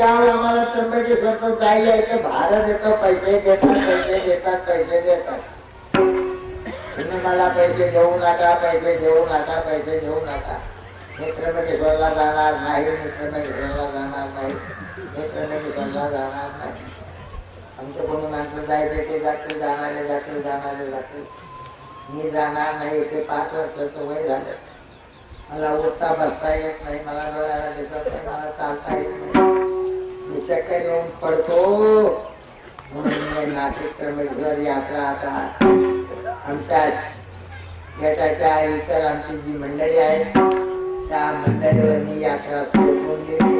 गाव आम्हाला त्र्यंबकेश्वरचं जाई यायचं भाडं देतं, पैसे देतात पैसे देतात पैसे देतात. तुम्ही मला पैसे देऊ नका पैसे देऊ नका पैसे देऊ नका. मी त्र्यंबकेश्वरला जाणार नाही मी त्र्यंबकेश्वरला जाणार नाही मी त्र्यंबकेश्वरला जाणार नाही. आमचे कोणी माणसं जायचे ते जातील जाणारे जातील जाणारे जातील. मी जाणार नाही. 105 वर्षाचं वय झालं. मला उठता बसता येत नाही. मला डोळ्याला दिसत नाही. मला चालता येत नाही. मी चक्कर येऊन पडतो. म्हणून नाशिक त्र्यंबकेश्वर यात्रा आता आमच्या गटाच्या इतर आमची जी मंडळी आहे त्या मंडळीवर मी यात्रा सुरू करून दिली.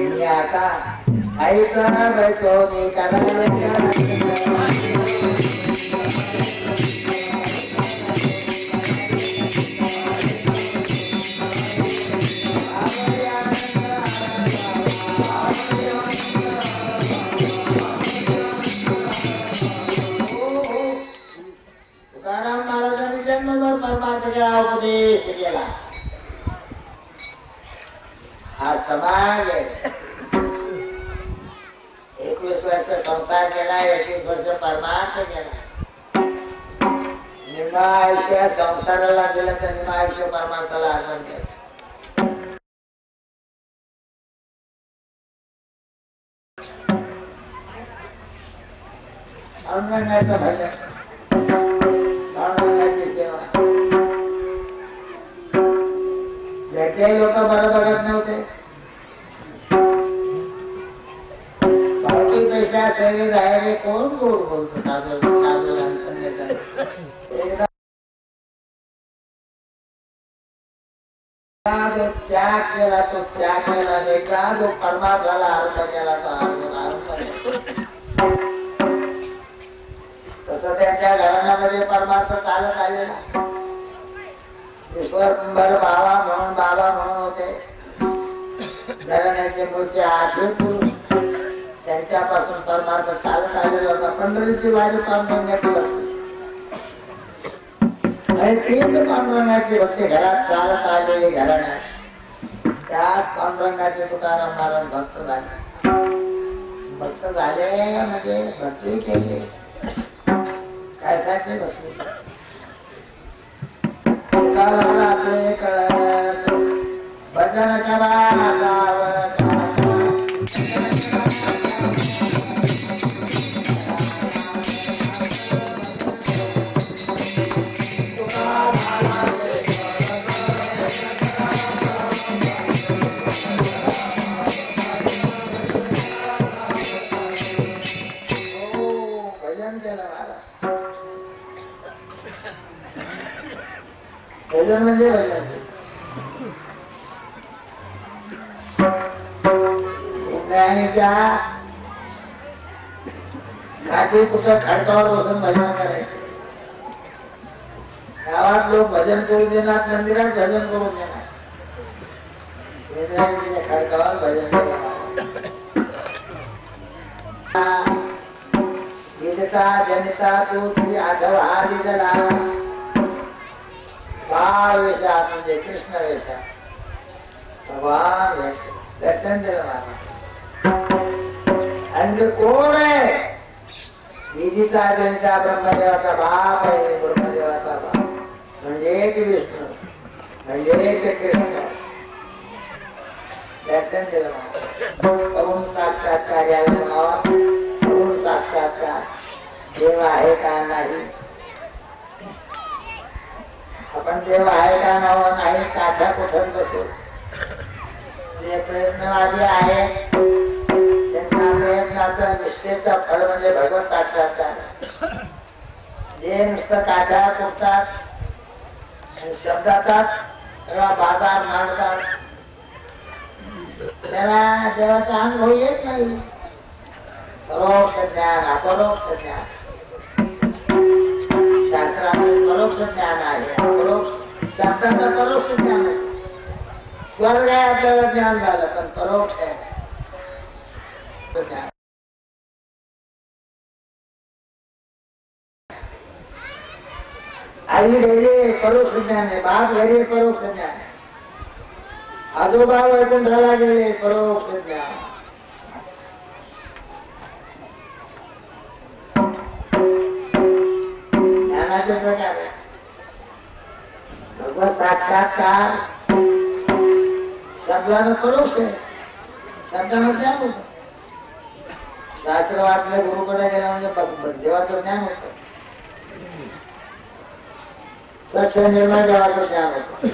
मी आता आईचा बसवणी करायला तुकाराम महाराजांनी जन्मभर परमार्थाचा उपदेश केला. हा समाज 21 वर्ष संसार केला 21 वर्ष परमार्थ केला. निम्म आयुष्य संसाराला दिलं तर निम्म आयुष्य परमार्थाला अर्पण केलं. पांडुरंगाचं भजन पांडुरंगाची सेवा. घरचे लोक बरं बघत नव्हते. भावकीपेक्षा शरीर राहिले कोण गोड बोलतो साधू साधूला संन्यासाला. एकदा जो त्याग केला तो त्याग केला. एकदा जो परमार्थाला अर्थ केला तो अर्थ. तसं त्यांच्या घराण्यामध्ये परमार्थ चालत आलेला. ईश्वरभर बाबा म्हणून होते. घराण्याचे मूळचे 8 पुरुष त्यांच्यापासून परमार्थ चालत आलेला होता. पंढरीची वारी पांडुरंगाची भक्ती आणि तीच पांडुरंगाची भक्ती घरात चालत आलेली घराण्यात. त्याच पांडुरंगाचे तुकाराम महाराज भक्त झाले. भक्त झाले म्हणजे भक्ती केली. कैसाची भक्ती तुकाराला असे कळत भजन करा असावं. भजन म्हणजे भजन. इंद्रायणीच्या घाटी कुठं खडकावर बसून भजन करायचे. गावात लोक भजन करू देणार, मंदिरात भजन करू देणार. इंद्रायणीच्या खडकावर भजन करणार. विदता जनिता तू आठवा दिदला. बाळ वेशात म्हणजे कृष्ण वेशात भगवान दर्शन दिलं मला. आणि ते कोण आहे? विधीचा जनिता ब्रह्मदेवाचा बाप आहे. ब्रह्मदेवाचा बाप म्हणजेच विष्णू म्हणजेच कृष्ण. दर्शन दिलं मला. सगुण साक्षात्कार याला म्हणावा. सगुण साक्षात्कार देव आहे का नाही. आपण देव आहे का नाव नाही काठ्या कुठत बसू. जे प्रयत्नवादी आहेत त्यांच्या प्रयत्नाचं निष्ठेचं फळ म्हणजे भगवत साक्षात्कार. जे नुसतं काठ्या कुठतात शब्दाचाच सगळा बाजार मांडतात त्याला देवाचा अनुभव येत नाही. परोक्ष ज्ञान अपरोक्ष ज्ञान. शास्त्रात परोक्ष ज्ञान आहे. अपरोक्ष शब्दाचं परोक्ष ज्ञान आहे. स्वर्ग आहे आपल्याला ज्ञान झालं पण परोक्ष आहे. आई घरी परोक्ष ज्ञान आहे. बाप घरी परोक्ष ज्ञान आहे. आजोबा वैकुंठाला गेले परोक्ष ज्ञान. ज्ञानाचे प्रकार आहे. भगवत साक्षात्कार शब्दानं परोक्ष आहे, शब्दानं ज्ञान होतं. शास्त्र वाचले गुरुकडे गेला म्हणजे देवाचं ज्ञान होतं, सच्च निर्मळ देवाचं ज्ञान होतं.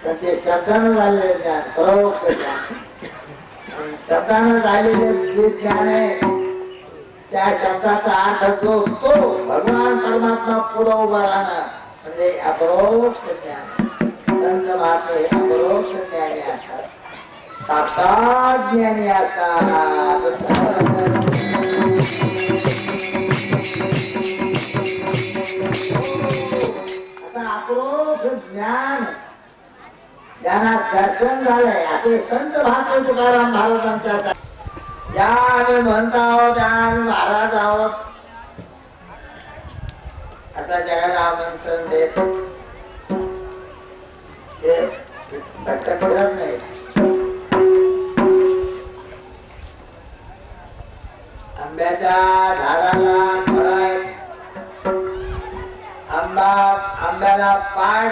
तर ते शब्दानं झालेले ज्ञान परोक्ष ज्ञान. शब्दानं झालेले जे ज्ञान आहे त्या शब्दाचा अर्थ जो तो भगवान परमात्मा पुढे उभा राहणं म्हणजे अपरोक्ष ज्ञान. संत महात्मे अपरोक्ष ज्ञानी असतात, साक्षात ज्ञानी असतात. आता अपरोक्ष ज्ञान ज्यांना दर्शन झालंय असे संत महात्मे तुकाराम महाराजांच्या ज्या आम्ही म्हणत आहोत त्या आम्ही महाराज आहोत असा जगाला आमंत्रण देत पडत नाही. आंब्याच्या झाडाला फळ आहेत, आंब्याला पाड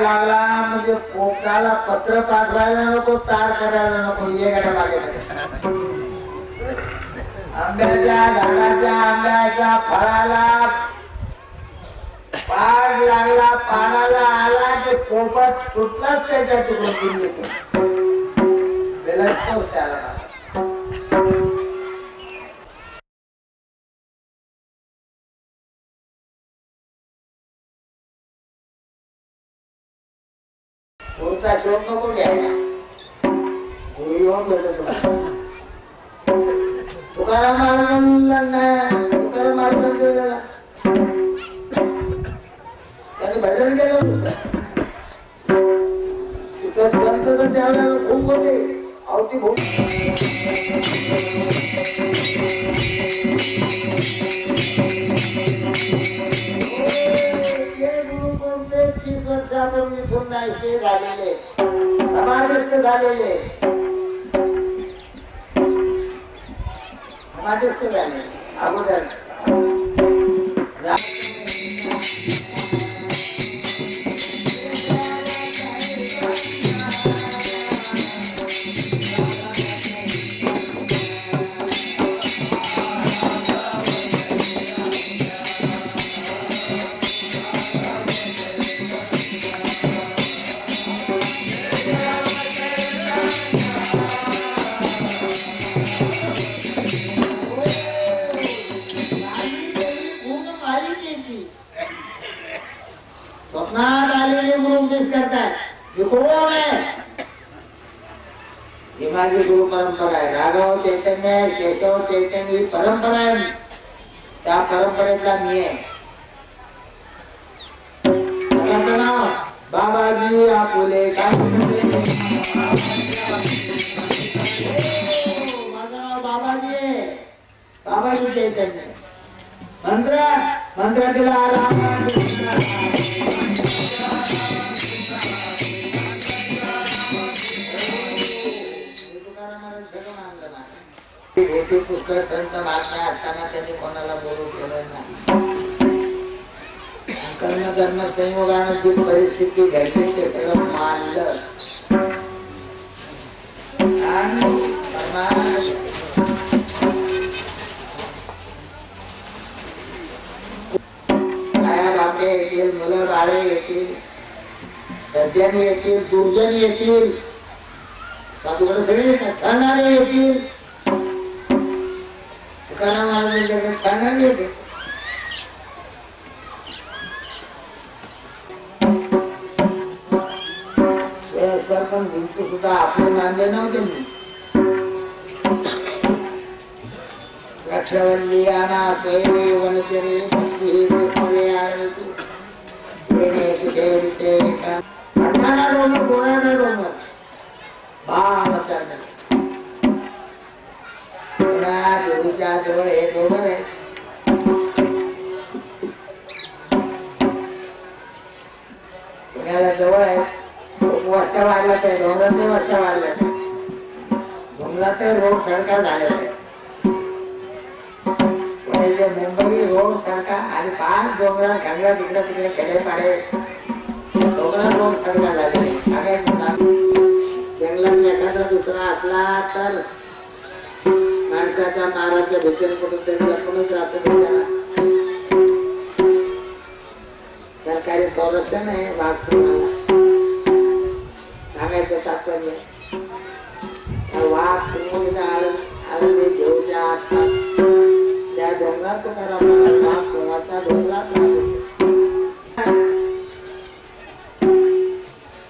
लागला म्हणजे पोपटाला पत्र पाठवायला नको, तार करायला नको. ये गाड्या मागे आंब्याच्या झाडाच्या आंब्याच्या फळाला पाड लागला, पाडाला आला की पोपट सुटलाच त्याच्या तिकडून येतो, बेलसतोच त्याला. पुढचा शोध नको घ्यायला, गुरु येऊन भेटतो तुम्हाला. तुकाराम महाराजांना त्यांनी भजन केलं होतं. तिथं संत तर त्यावेळेला खूप होते, अवती भाऊ. गुरुकुलचे 30 वर्षापूर्वी इथून नाहीसे झालेले, समाधिस्थ झालेले, समाधिस्थ झाले अगोदर. स्वप्नात आलेले गुरु उपदेश करतात. हे कोण आहे? ही माझी गुरु परंपरा आहे. राघव चैतन्य, केशव चैतन्य ही परंपरा आहे, त्या परंपरेतला मी आहे. त्याचं नाव बाबाजी आपुले. माझं नाव बाबाजी आहे, बाबाजी चैतन्य. मंत्र दिला होती. पुष्कळ संत महात्मा असताना त्यांनी कोणाला बोलू केलं नाही. कर्म धर्म संयोगानं जी परिस्थिती घडली ते सगळं मानलं आणि बापे येतील, मुलं बाळे येतील, सज्जन येतील, दुर्जन येतील, साधूकडे सगळे येतात, छाणारे येतील. तुकाराम महाराजांच्याकडे छाणारे येते. पण भिंती सुद्धा आपले मानले नव्हते. मी लक्षवल्ली आणा स्वयं वनचरे पक्षी रे आळती येणे सुखेरिते अठाणा डोंगर गोराडा डोंगर भामचंद पुन्हा देवीच्या जवळ हे डोंगर आहे. पुण्याला जवळ आहे. वस्त्या वाढल्या ते डोंगराचे वस्त्या वाढल्या ते डोंगरात रोड सडका झालेला आहे. म्हणजे मुंबई रोड सारखा आणि पाच डोंगरात खांडा तिकडे तिकडे खेडेपाडे डोंगरात रोड सारखा झाले. जंगलात एखादा दुसरा असला तर माणसाच्या माराच्या भीतीने कुठून तरी लपूनच राहतो त्याला. सरकारी संरक्षण आहे वाघ सिंहाला. सांगायचं तात्पर्य वाघ सिंह आळंदी देऊच्या आसपास त्या डोंगरात तुकाराम वाघ सिंहाच्या डोंगरात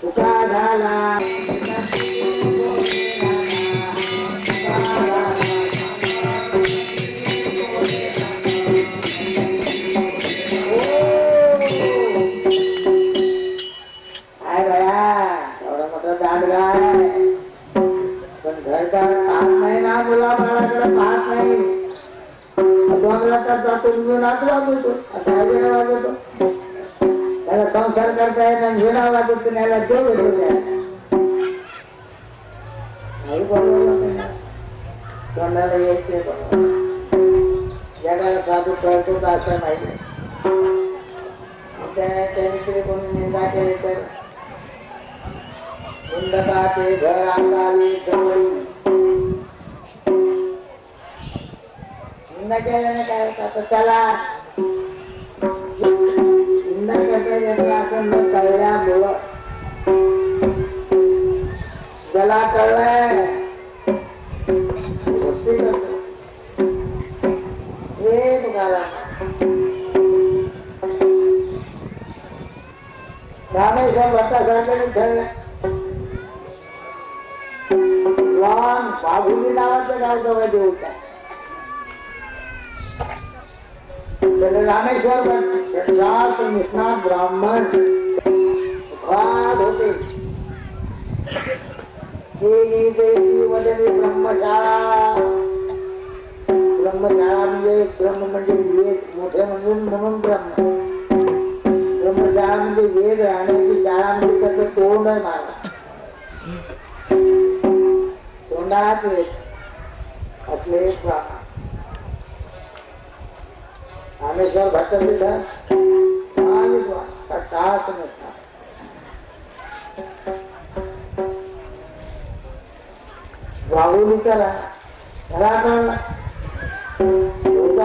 तुका झाला त्याला संसार करता येत नाही. विणा वाजत त्याला देव तोंडाला येत ते जगाला साधू कळतो असं नाही. त्याने कोणी निंदा केली तर मुंडकाचे घर असावे जवळी. निंदा केल्याने काय होतं त्याला निंदा करता येतं न कळल्यामुळं. ज्याला कळलंय हे तुम्हाला रामेश्वर भट्टासारख्याने खेळलं. वाघुली नावाचं गाव जवळ देऊचा रामेश्वर भट्ट निष्णात ब्राह्मण होते. ब्रह्मशाळा. ब्रह्मशाळा म्हणजे ब्रह्म म्हणजे वेद मोठे म्हणून ब्रह्म. ब्रह्मशाळा म्हणजे वेद राहण्याची शाळा म्हणजे त्याचं तोंड आहे मला. तोंडात वेद असले ब्राह्मण. रामेश्वर भट्टपीठ शाळाच नसतात. वाघुलीचा घरा काढला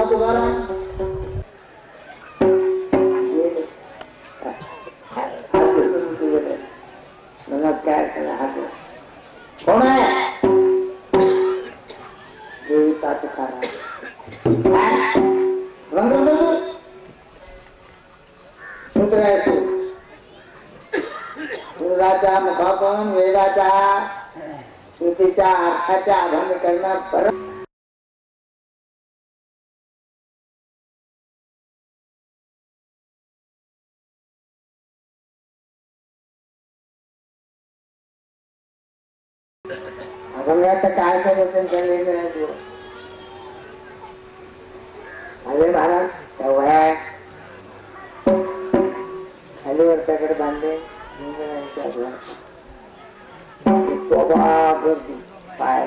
तुकाराम नमस्कार केला. हात कोण आहे? देवीचा तुकाराम. सूत्र आहे तू सूत्राच्या मुखातून वेदाच्या श्रुतीच्या अर्थाच्या अभंग करणं परत अभंगाचं काय करायचं त्यांच्या अरे महाराज त्या वया खाली वरच्याकडे बांधले पाय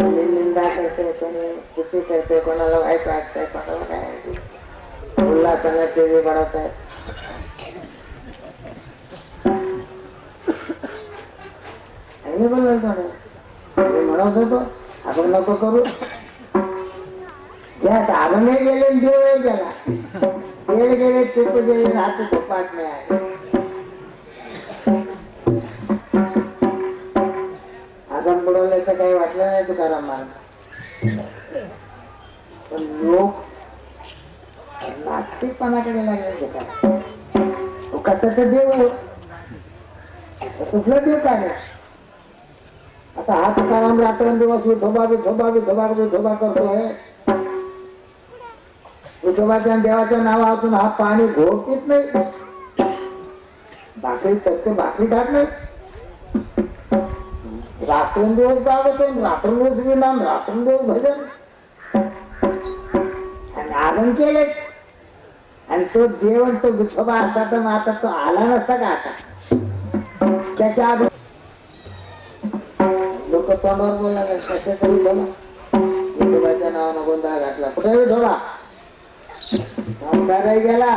निंदा करते कोणी स्तुती करते कोणाला वाईट वाटतंय कोणाला काय उल्हासाला टीव्ही बनवत आहे. म्हणत होतो आपण नको करू. अभंग गेले देव गेला. देव गेले चुप गेले हात झोपाट नाही. आपण बुडवल्याचं काही वाटलं नाही तुकाराम महाराज. पण लोक नास्तिकपणाकडे लागले. तो कशाचा देव कुठला देव काय नाही. आता हा तुकाराम रात्रंदिवस विठोबा करतोय. विठोबाच्या देवाच्या नावातून हा पाणी घोळतीच नाही. भाकरी चक्क भाकरी खात नाही. रात्रंदिवस जागतो, रात्रंदिवस विमान, रात्रंदिवस भजन आणि आनंद केले. आणि तो देव आणि तो विठोबा असता तर आता तो आला नसता का. आता त्याच्या लोक तोंडावर बोलला कशा तरी बोला विठोबाच्या नावानं गोंधळ घातला. कुठे विठोबा? संसार गेला,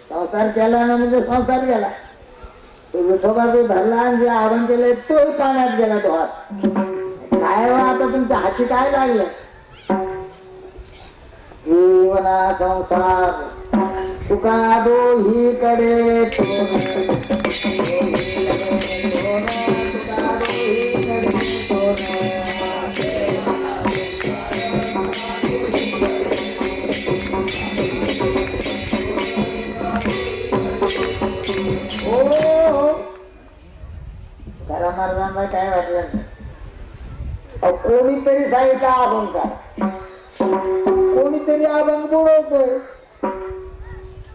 संसार केला ना म्हणजे संसार गेला. तो विठोबा जो धरला आणि जे आव्हान केलंय तोही पाण्यात गेला तो हात. काय आता तुमच्या हाती काय लागलं? जीवना संसार तुका दोहीकडे खरा महाराजांना काय वाटलं? कोणीतरी साहित्य अभंग करा, कोणीतरी अभंग बुडवतोय.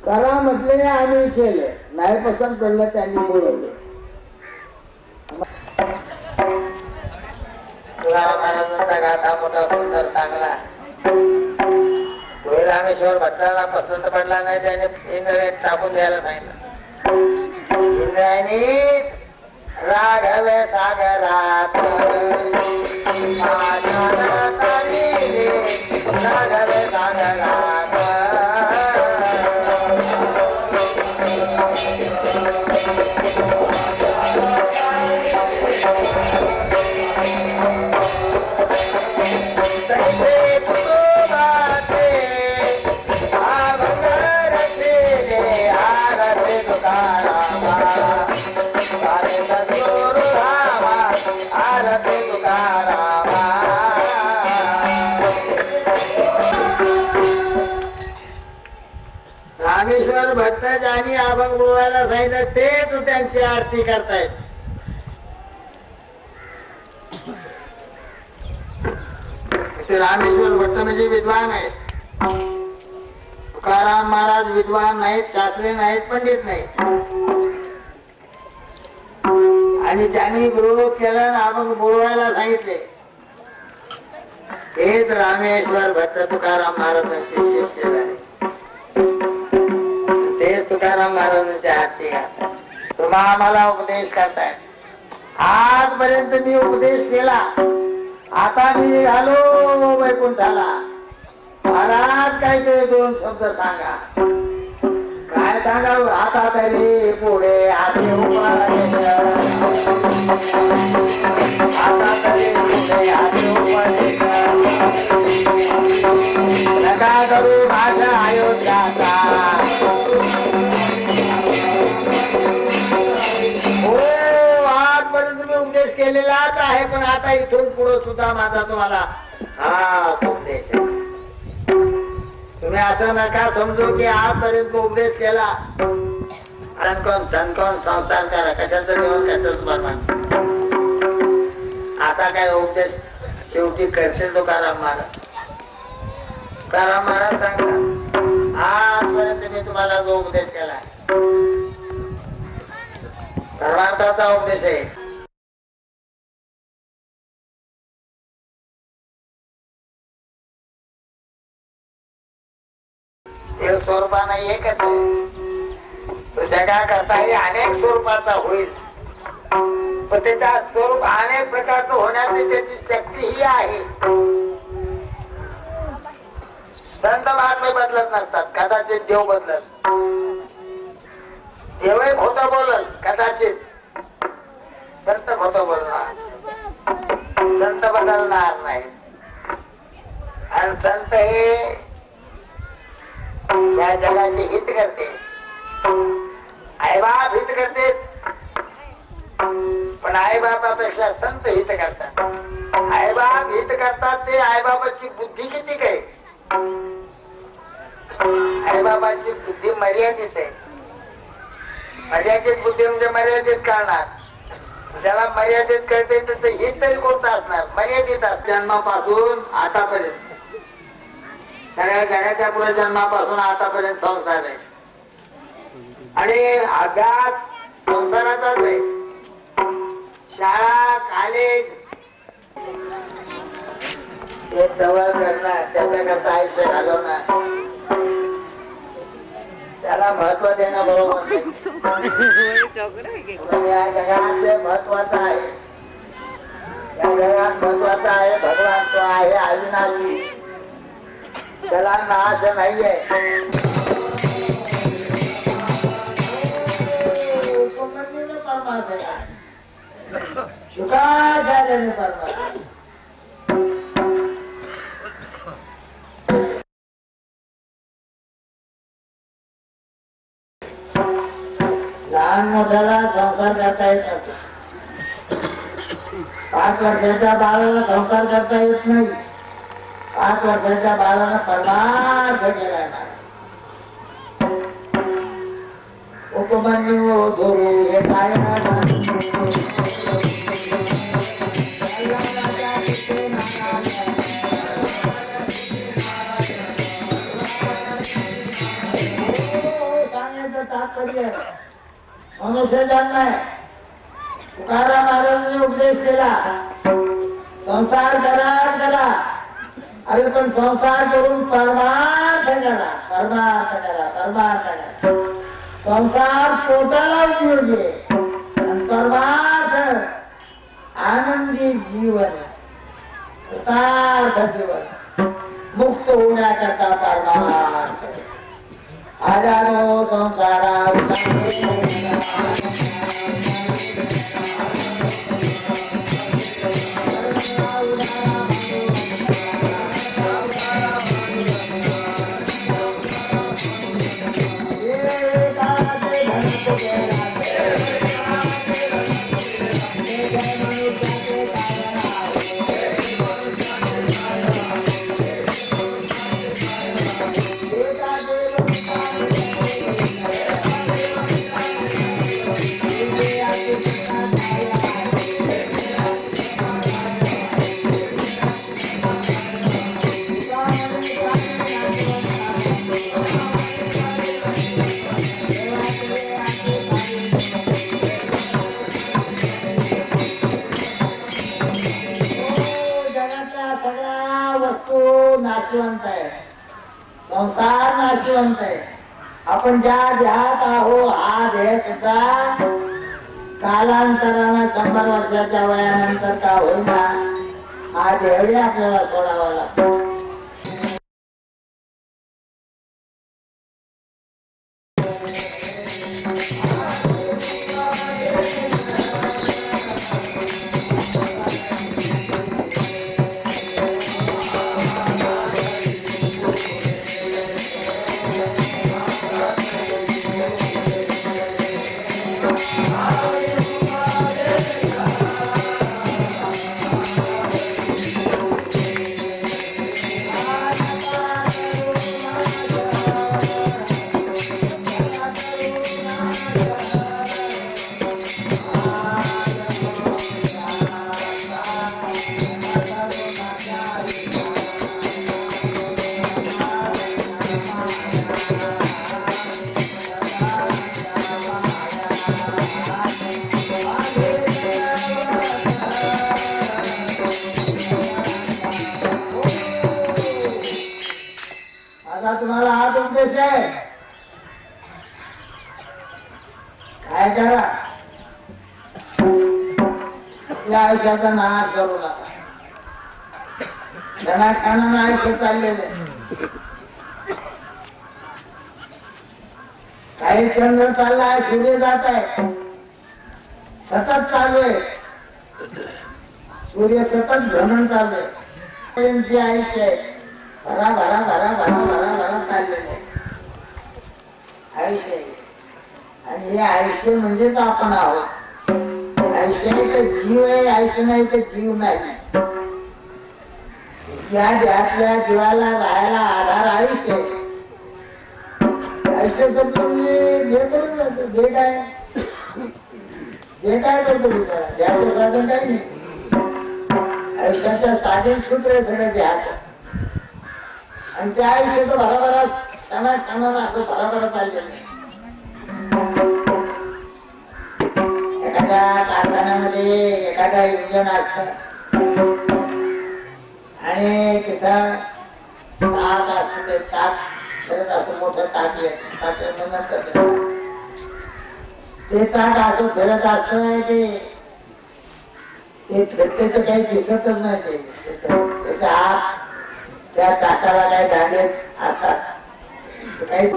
करा म्हटले आम्ही केले, नाही पसंत पडलं त्यांनी बुडवले. महाराजांचा गाथा मोठा सुंदर चांगला. रामेश्वर भट्टाला पसंत पडला नाही, त्याने इंद्रायणी टाकून द्यायला सांगितलं. इंद्रायणी राघव सागरात राघव सागरात रामेश्वर भट्ट ज्यांनी अभंग बोलायला सांगितलं तेच त्यांची आरती करतायत. रामेश्वर भट्ट म्हणजे विद्वान आहेत. तुकाराम महाराज विद्वान नाहीत, शास्त्री नाहीत, पंडित नाहीत. आणि ज्यांनी विरोध केला अभंग बोलवायला सांगितले तेच रामेश्वर भट्ट तुकाराम महाराजांचे शिष्य झाले. तेच तुकाराम महाराजांच्या हाती घालतात. तुम्हा आम्हाला उपदेश करताय. आजपर्यंत मी उपदेश केला, आता मी निघालो वैकुंठाला. महाराज काहीतरी दोन शब्द सांगा. काय सांगावं? आता तरी पुढे आधी उपदेश, आता तरी पुढे आधी उपदेश. नका करू माझ्या अयोध्याचा. हो, आजपर्यंत मी उपदेश केलेलाच आहे, पण आता इथून पुढे सुद्धा माझा तुम्हाला हा उपदेश आहे. तुम्ही असं नका समजू की आजपर्यंत उपदेश केला धनकोन संसार करा, कशाचं जेवण कशाच बरमान. आता काय उपदेश शेवटी करते तुकाराम महाराज. तुकाराम महाराज सांगतात आजपर्यंत मी तुम्हाला जो उपदेश केला धर्मार्थाचा उपदेश आहे. देव स्वरूपाने एकच आहे. तो जगाकरता अनेक स्वरूपाचा होईल, पण त्याचा स्वरूप अनेक प्रकारचं होण्याची त्याची शक्ती ही आहे. संत महात्मे बदलत नसतात, कदाचित देव बदलत. देवही खोटं बोलल कदाचित, संत खोटं बोलणार, संत बदलणार नाही. आणि संत हे या जगाचे हित करते. आईबाप हित करते, पण आईबापापेक्षा संत हित करतात. आईबाप हित करतात ते आईबापाची बुद्धी किती काय? आईबाबाची बुद्धी मर्यादित आहे. मर्यादित बुद्धी म्हणजे मर्यादित करणार. ज्याला मर्यादित करते त्याचं हित तरी कोणतं असणार? मर्यादित असत. जन्मापासून आतापर्यंत सगळ्या जगाच्या पुढे जन्मापासून आतापर्यंत संसार आहे आणि अभ्यास संसाराचाच आहे. शाळा कॉलेज हे जवळ करणं, त्याच्याकरता आयुष्य घालवणं, त्याला महत्व देणं बरोबर नाही. या जगात जे महत्वाचं आहे, या जगात महत्वाचं आहे भगवान. तो आहे अविनाशी. त्याला नाश नाहीये. परमात्मा शुकाचार्याने परमात्मा लहान मोठ्याला संसार करता येत नसतो. 5 वर्षाच्या बाळाला संसार करता येत नाही. 5 वर्षाच्या बाळाला परमार्थ केला नाही. उपमन्यू धुरू हे काय सांगायचं तात्पर्य मनुष्य जन्म आहे. तुकाराम महाराजांनी उपदेश केला संसार कराच करा. अरे पण संसार करून परमार्थ करा. परमार्थ करा. परमार्थ करा. संसार पोटाला उपयोगी आणि परमार्थ आनंदी जीवन कृतार्थ जीवन मुक्त होण्याकरता परमार्थ. हजारो संसारा नाशिवंत आहे. संसार नाशिवंत आहे. आपण ज्या देहात आहो हा देह सुद्धा कालांतराने 100 वर्षाच्या वयानंतर का होईना हा देहही आपल्याला सोडावा लागतो. तुम्हाला हाच उद्देश आहे. काय करा आपल्या आयुष्याचा नाश करू नका. क्षणाक्षणानं आयुष्य चाललेले. काही चंद्र चाललाय सूर्य जात आहे सतत चालू आहे. सूर्य सतत भ्रमण चालू आहे. त्यांची आयुष्य आहे भरा भरा भरा भरा भरा भरा चाललेले आयुष्य आहे. आणि हे आयुष्य म्हणजेच आपण आहोत. आयुष्य तर जीव आहे. आयुष्य नाही तर जीव नाही. या देहातल्या जीवाला राहायला आधार आयुष्य आहे. आयुष्य संपूर्ण जे करून जातो जे काय करतो बिचारा. देहाचं साधन काही नाही. आयुष्याच्या साधन सूत्र आहे सगळं देहाचं. आणि त्या आयुष्य तो भराभरा क्षणाक्षणानं असं भराभरा चाललेलं. एखाद्या कारखान्यामध्ये एखादा इंजन असत आणि तिथं चाक असत. ते चाक फिरत असतो. मोठं चाक नंतर ते चाक असं फिरत असत की ते फिरते तर काही दिसतच नाही. ते त्याचा हात त्या चाकाला काही दांडे असतात काही,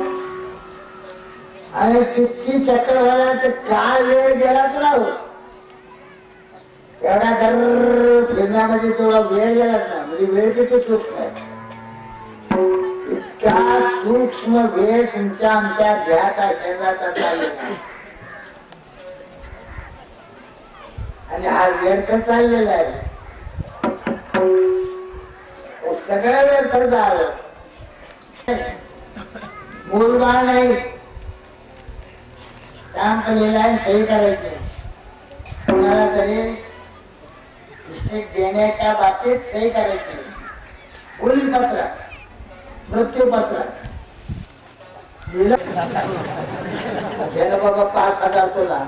आणि तितकी चक्कर व्हायला तर काय वेळ गेलाच राहू, तेवढा घर फिरण्यामध्ये तेवढा वेळ गेलाच ना. म्हणजे वेळ किती सूक्ष्म आहे, इतका सूक्ष्म वेळ तुमच्या आमच्या देहाचा शरीराचा चाललेला आहे. आणि हा व्यर्थ चाललेला आहे, सगळ्या व्यर्थ झालं. मूलबाळ नाही, काम केलेलं आहे, सही करायचे. कोणाला तरी इस्टेट देण्याच्या बाबतीत सही करायची, उलपत्र, मृत्यूपत्र गेलं बाबा 5,000 तुला,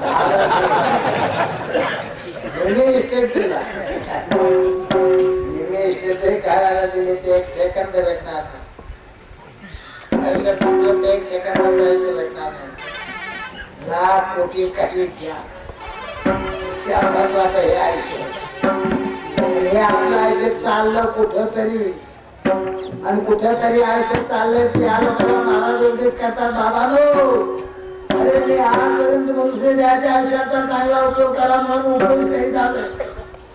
10,000 इस्टेट दिला. इस्टेट जरी काढायला दिले ते 1 सेकंद भेटणार नाही, आयुष्यात समजून ते 1 सेकंद भेटणार नाही. लाख कोटी काही घ्या, त्या महत्वाचं हे आयुष्य. हे आपलं आयुष्य चाललं कुठं तरी, आणि कुठं तरी आयुष्य चाललंय. त्या लोकांना महाराज उपदेश करतात, बाबांनो अरे मी आजपर्यंत मनुष्य द्यायच्या आयुष्याचा चांगला उपयोग करा म्हणून उपदेश करीत आलोय.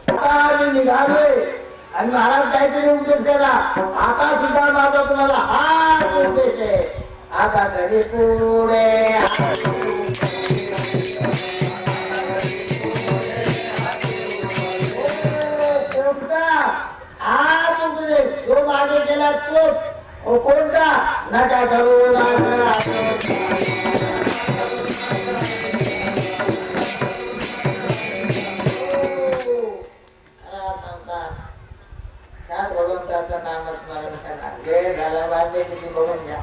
आता मी निघालोय आणि महाराज काहीतरी उपदेश करा. आता सुद्धा माझा तुम्हाला हाच उपदेश आहे, आता घरी पुढे हाच उपदेश जो मागे केला तोच. कोणता? नका करू भगवंताचं नामस्मरण करा. वेळ झाला, वाजले किती बघून घ्या.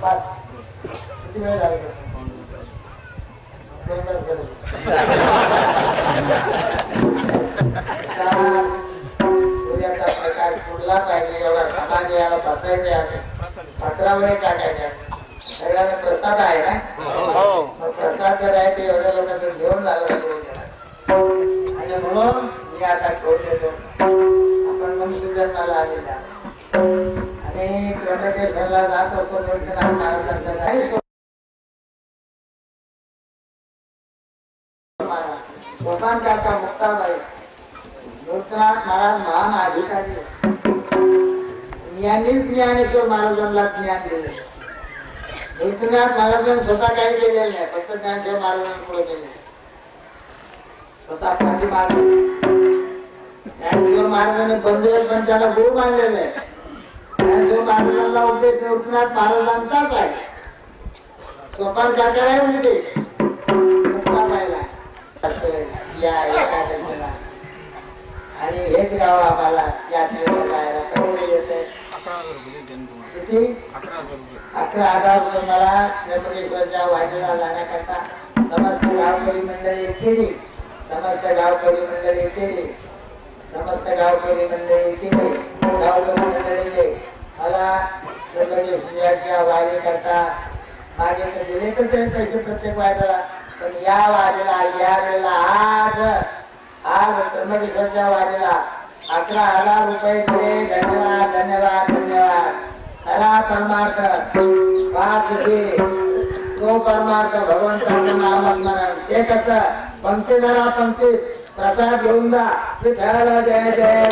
5 किती वेळ झाला? 2 तास गेले. सूर्याचा प्रकाश फुटला पाहिजे एवढा समाज याला बसायचे आहे. 15 वेळ टाकायचे. सगळ्यांना प्रसाद आहे ना, प्रसाद जर आहे ते एवढ्या लोकांचं जेवण झालं पाहिजे. आणि म्हणून मी आता ठेवून देतो, आपण मनुष्य जन्माला आलेला आणि त्र्यंबकेश्वरला जात असतो. नृत्यनाथ महाराजांचा सोपान काका मुक्ताबाई, नृत्यनाथ महाराज महान अधिकारी, यांनीच ज्ञानेश्वर महाराजांना ज्ञान दिले. नृत्यनाथ महाराजांनी स्वतः काही केलेलं नाही, फक्त ज्ञानेश्वर महाराजांनी पुढे केले. स्वतः पाठी मारले. ज्ञानेश्वर महाराजांनी बंधुवेल पंचाला गुरु मानलेलं आहे. ज्ञानेश्वर महाराजांना उपदेश नृत्यनाथ महाराजांचाच आहे. सोपान काका आहे उपदेश मुक्ताबाईला. या एकादशीला आणि हेच गाव आम्हाला यात्रेला जायला पैसे देते. किती? 11,000 रुपये मला त्र्यंबकेश्वरच्या वाजेला जाण्याकरता समस्त गावकरी मंडळी तिडी, समस्त गावकरी मंडळी तिडी, समस्त गावकरी मंडळी तिडी, गावकरी मंडळीले मला त्र्यंबकेश्वरच्या वारी करता मागे तर दिले तर ते पैसे प्रत्येक वाजेला. पण या वारीला या वेळेला आज त्र्यंबकेश्वरच्या वारीला 11,000 रुपये दिले. धन्यवाद धन्यवाद धन्यवाद. खरा परमार्थ वाचते तो परमार्थ भगवंताचं नामस्मरण. ते कसं? पंक्ती धरा, पंक्ती प्रसाद घेऊन जा. विठ्ठल जय जय.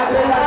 आपल्याला